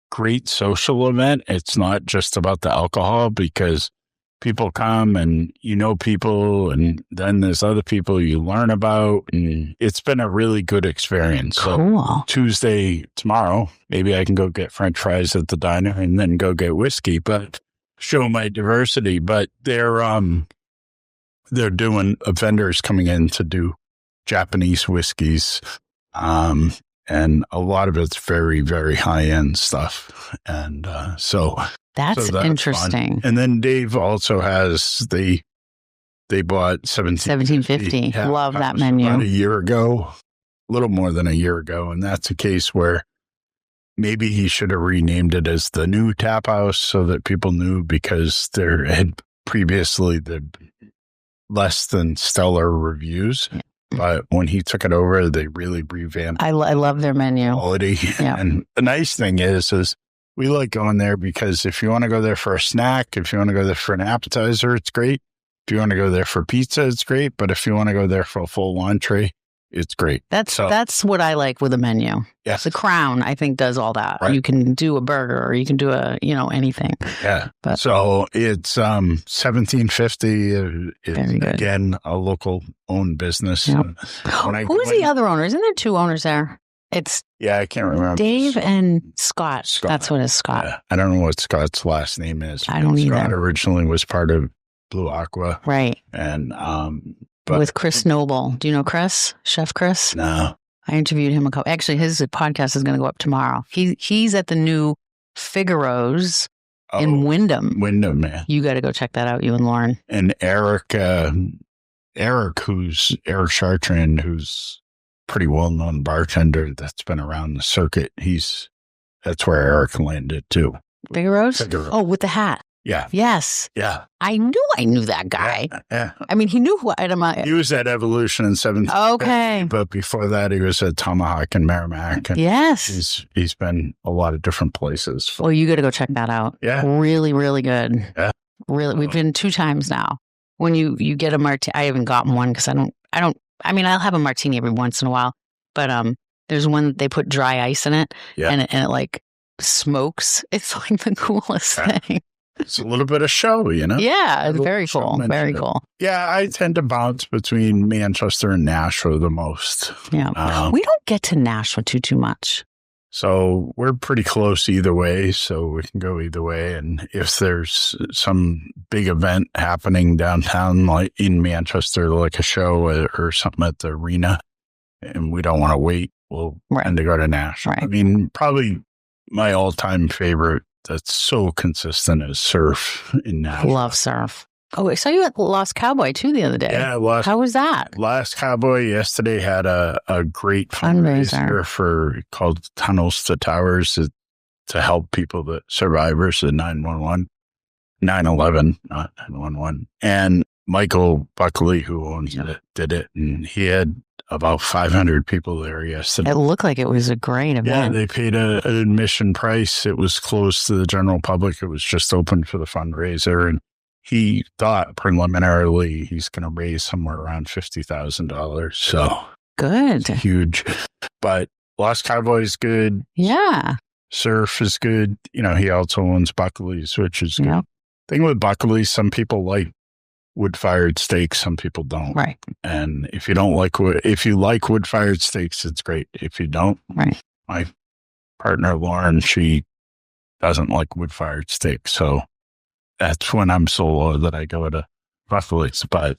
great social event. It's not just about the alcohol, because people come and people, and then there's other people you learn about, and it's been a really good experience. Cool. So Tuesday, tomorrow, maybe I can go get French fries at the diner and then go get whiskey, but show my diversity. But they're doing vendors coming in to do Japanese whiskeys, and a lot of it's very, very high-end stuff. And that's interesting. Fun. And then Dave also has, they bought 1750. Love that menu. About a year ago, a little more than a year ago. And that's a case where maybe he should have renamed it as the new tap house so that people knew, because there had previously the less than stellar reviews. Yeah. But when he took it over, they really revamped. I love their menu. Quality. Yeah. And the nice thing is we like going there because if you want to go there for a snack, if you want to go there for an appetizer, it's great. If you want to go there for pizza, it's great. But if you want to go there for a full entree, it's great. That's what I like with a menu. Yes. The Crown, I think, does all that. Right. You can do a burger, or you can do anything. Yeah. But, so it's 1750. Again, a local owned business. Yep. Who's the other owner? Isn't there 2 owners there? It's I can't remember. Dave and Scott. That's what it is, Scott. Yeah. I don't know what Scott's last name is. I don't either. Scott originally was part of Blue Aqua. Right. And with Chris Noble. Do you know Chris? Chef Chris? No. I interviewed him actually, his podcast is going to go up tomorrow. He's at the new Figaro's in Wyndham. Wyndham, man. You got to go check that out, you and Lauren. And Eric Chartrand, who's pretty well-known bartender that's been around the circuit. That's where Eric landed too. Figaro's? Oh, with the hat. Yeah. Yes. Yeah. I knew that guy. Yeah. I mean, he knew who I. He was at Evolution in 17. Okay. But before that, he was at Tomahawk and Merrimack. And yes. He's been a lot of different places. Well, you got to go check that out. Yeah. Really, really good. Yeah. Really. We've been 2 times now. When you get a martini, I haven't gotten one because I mean, I'll have a martini every once in a while, but there's one that they put dry ice in it, and it like smokes. It's like the coolest thing. It's a little bit of show, Yeah, it's very cool. Very cool. Yeah, I tend to bounce between Manchester and Nashua the most. Yeah. We don't get to Nashua too much. So we're pretty close either way, so we can go either way. And if there's some big event happening downtown, like in Manchester, like a show or something at the arena, and we don't want to wait, we'll tend to go to Nashua. Right. I mean, probably my all-time favorite that's so consistent is surf in Nashua. Love surf. Oh, I saw you at Lost Cowboy too the other day. Yeah, how was that? Last Cowboy yesterday had a great fundraiser called Tunnels to Towers to help people, the survivors of 9/11, 9/11, not 9/11. And Michael Buckley, who owns it, did it, and he had about 500 people there yesterday. It looked like it was a great event. Yeah, they paid an admission price. It was closed to the general public. It was just open for the fundraiser, and he thought preliminarily he's going to raise somewhere around $50,000. So good. Huge. But Lost Cowboy is good. Yeah. Surf is good. He also owns Buckley's, which is good. Yep. Thing with Buckley's, some people like wood-fired steaks, some people don't. Right. And if you like wood-fired steaks, it's great. If you don't, right. My partner Lauren, she doesn't like wood-fired steaks, so that's when I'm solo that I go to Buckley's. But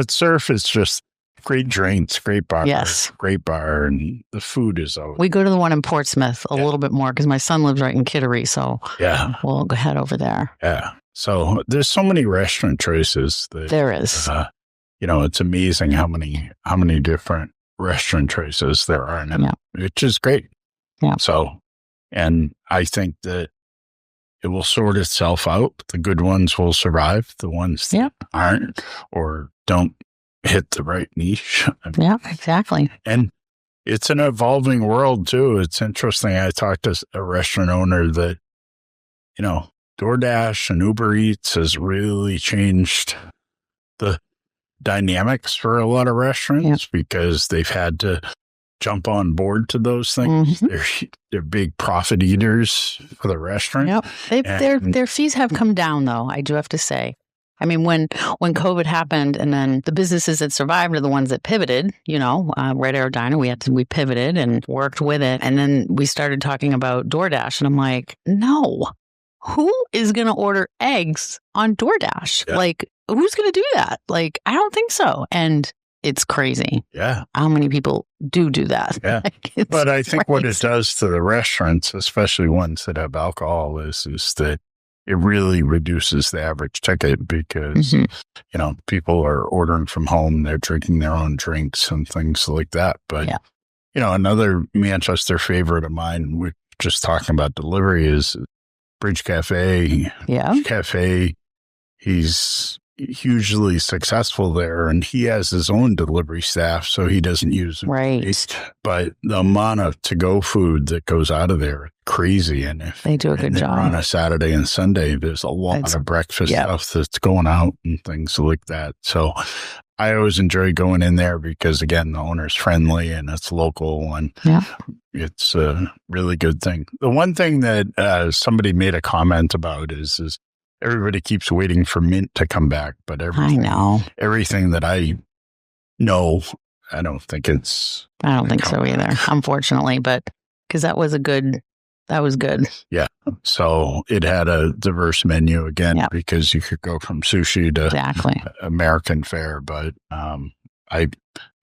Surf is just great drinks, great bar, yes, great bar, and the food is always. We go to the one in Portsmouth a little bit more because my son lives right in Kittery, so we'll go head over there. Yeah, so there's so many restaurant choices. There is. It's amazing how many different restaurant choices there are, and which is great. Yeah. So, and I think that it will sort itself out. The good ones will survive. The ones that aren't or don't hit the right niche. Yeah, exactly. And it's an evolving world too. It's interesting. I talked to a restaurant owner that, DoorDash and Uber Eats has really changed the dynamics for a lot of restaurants because they've had to jump on board to those things. Mm-hmm. They're big profit eaters for the restaurant. Yep. Their fees have come down, though, I do have to say. I mean, when COVID happened and then the businesses that survived are the ones that pivoted, Red Arrow Diner, we pivoted and worked with it. And then we started talking about DoorDash and I'm like, no, who is going to order eggs on DoorDash? Yeah. Like, who's going to do that? Like, I don't think so. And it's crazy. Yeah. How many people do that? Yeah. But I think what it does to the restaurants, especially ones that have alcohol, is that it really reduces the average ticket because, people are ordering from home, they're drinking their own drinks and things like that. But, another Manchester favorite of mine, we're just talking about delivery, is Bridge Cafe. Yeah. Cafe, he's hugely successful there, and he has his own delivery staff, so he doesn't use them. Right. But the amount of to-go food that goes out of there is crazy. And if they do a good job on a Saturday and Sunday, there's a lot of breakfast stuff that's going out and things like that. So I always enjoy going in there because, again, the owner's friendly and it's local, and it's a really good thing. The one thing that somebody made a comment about is everybody keeps waiting for mint to come back, but everything that I know, I don't think so either, unfortunately, but because that was good. Yeah. So it had a diverse menu again, because you could go from sushi to American fare, but I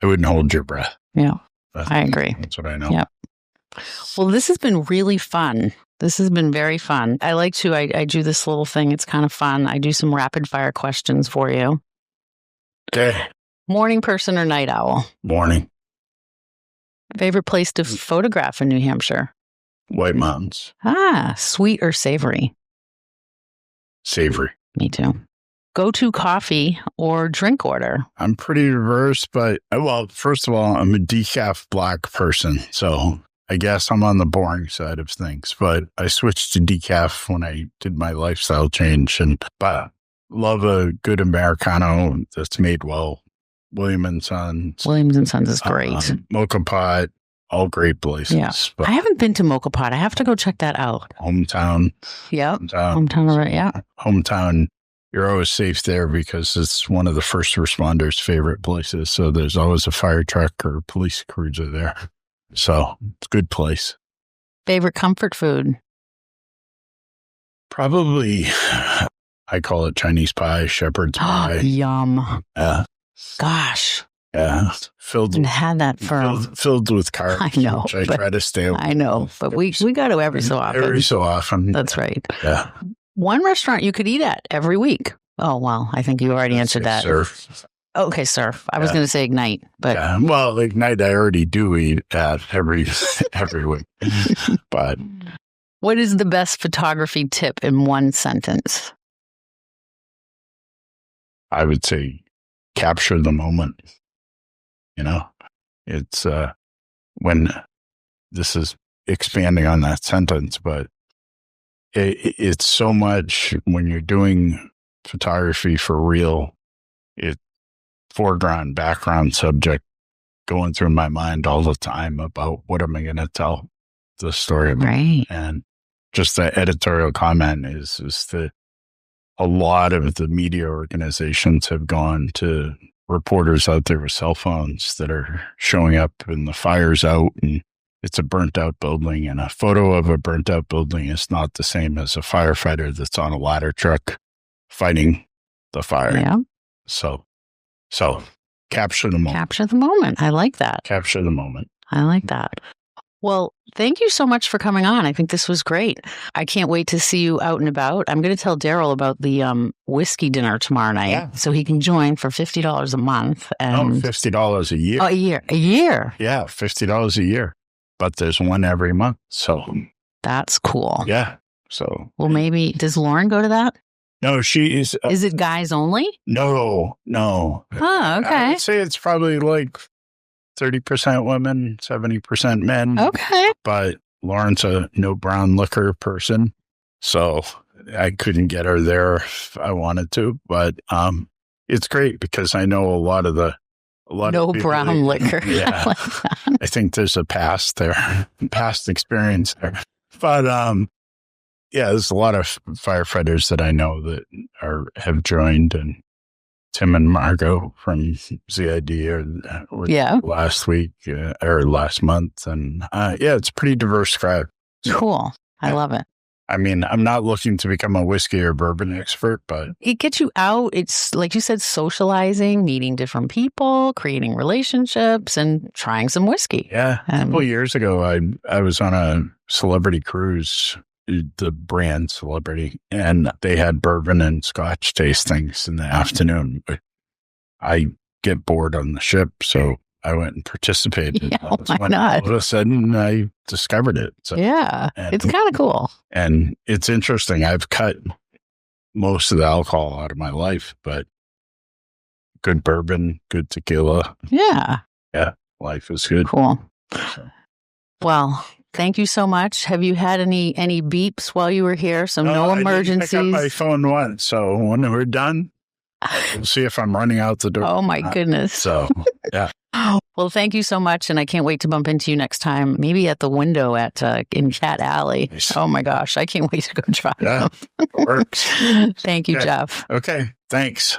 wouldn't hold your breath. Yeah. I agree. That's what I know. Yeah. Well, this has been really fun. This has been very fun. I do this little thing. It's kind of fun. I do some rapid fire questions for you. Okay. Morning person or night owl? Morning. Favorite place to photograph in New Hampshire? White Mountains. Sweet or savory? Savory. Me too. Go-to coffee or drink order? I'm pretty diverse, but, first of all, I'm a decaf black person, so I guess I'm on the boring side of things, but I switched to decaf when I did my lifestyle change, but love a good Americano that's made well. Williams & Sons. Williams & Sons is great. Mocha Pot, all great places. Yeah. But I haven't been to Mocha Pot. I have to go check that out. Hometown. Yep. Hometown. Hometown. You're always safe there because it's one of the first responders' favorite places. So there's always a fire truck or police cruiser there. So it's a good place. Favorite comfort food? Probably, I call it Chinese pie, shepherd's pie. Yum. Yeah. Gosh. Yeah. Filled with carbs. I know. Which I try to stay away. I know. But we got to every so often. Every so often. That's right. Yeah. One restaurant you could eat at every week. Oh, well, I think you already answered that. Surf. Okay, Surf. I was going to say Ignite, but Ignite I already do eat at every week. But what is the best photography tip in one sentence? I would say capture the moment. It's when this is expanding on that sentence, but it's so much when you're doing photography for real, it foreground, background subject going through my mind all the time about what am I going to tell the story about. Right. And just the editorial comment is that a lot of the media organizations have gone to reporters out there with cell phones that are showing up and the fire's out and it's a burnt out building, and a photo of a burnt out building is not the same as a firefighter that's on a ladder truck fighting the fire. Yeah. So capture the moment. Capture the moment. I like that. Capture the moment. I like that. Well, thank you so much for coming on. I think this was great. I can't wait to see you out and about. I'm going to tell Daryl about the whiskey dinner tomorrow night so he can join for $50 a month. And $50 a year. Oh, a year. A year. Yeah, $50 a year. But there's one every month. So that's cool. Yeah. So well, maybe does Lauren go to that? No, she is. Is it guys only? No. Oh, okay. I would say it's probably like 30% women, 70% men. Okay. But Lauren's a no brown liquor person, so I couldn't get her there if I wanted to. But it's great because I know a lot of no brown liquor. Yeah, I think there's a past experience there. But yeah, there's a lot of firefighters that I know that have joined, and Tim and Margot from ZID were last week or last month. And yeah, it's a pretty diverse crowd. So, cool. I love it. I mean, I'm not looking to become a whiskey or bourbon expert, but it gets you out. It's like you said, socializing, meeting different people, creating relationships, and trying some whiskey. Yeah. A couple of years ago, I was on a celebrity cruise, the brand Celebrity, and they had bourbon and scotch tastings in the afternoon. But I get bored on the ship, so I went and participated. Yeah, why not? All of a sudden, I discovered it. So, yeah, it's kind of cool. And it's interesting. I've cut most of the alcohol out of my life, but good bourbon, good tequila. Yeah. Yeah, life is good. Cool. So. Well, thank you so much. Have you had any beeps while you were here? So no emergencies? I didn't pick up my phone once. So when we're done, we'll see if I'm running out the door. Oh, my goodness. So, yeah. Well, thank you so much. And I can't wait to bump into you next time, maybe at the window in Cat Alley. Nice. Oh, my gosh. I can't wait to go try them. It works. Thank you, Jeff. Okay. Thanks.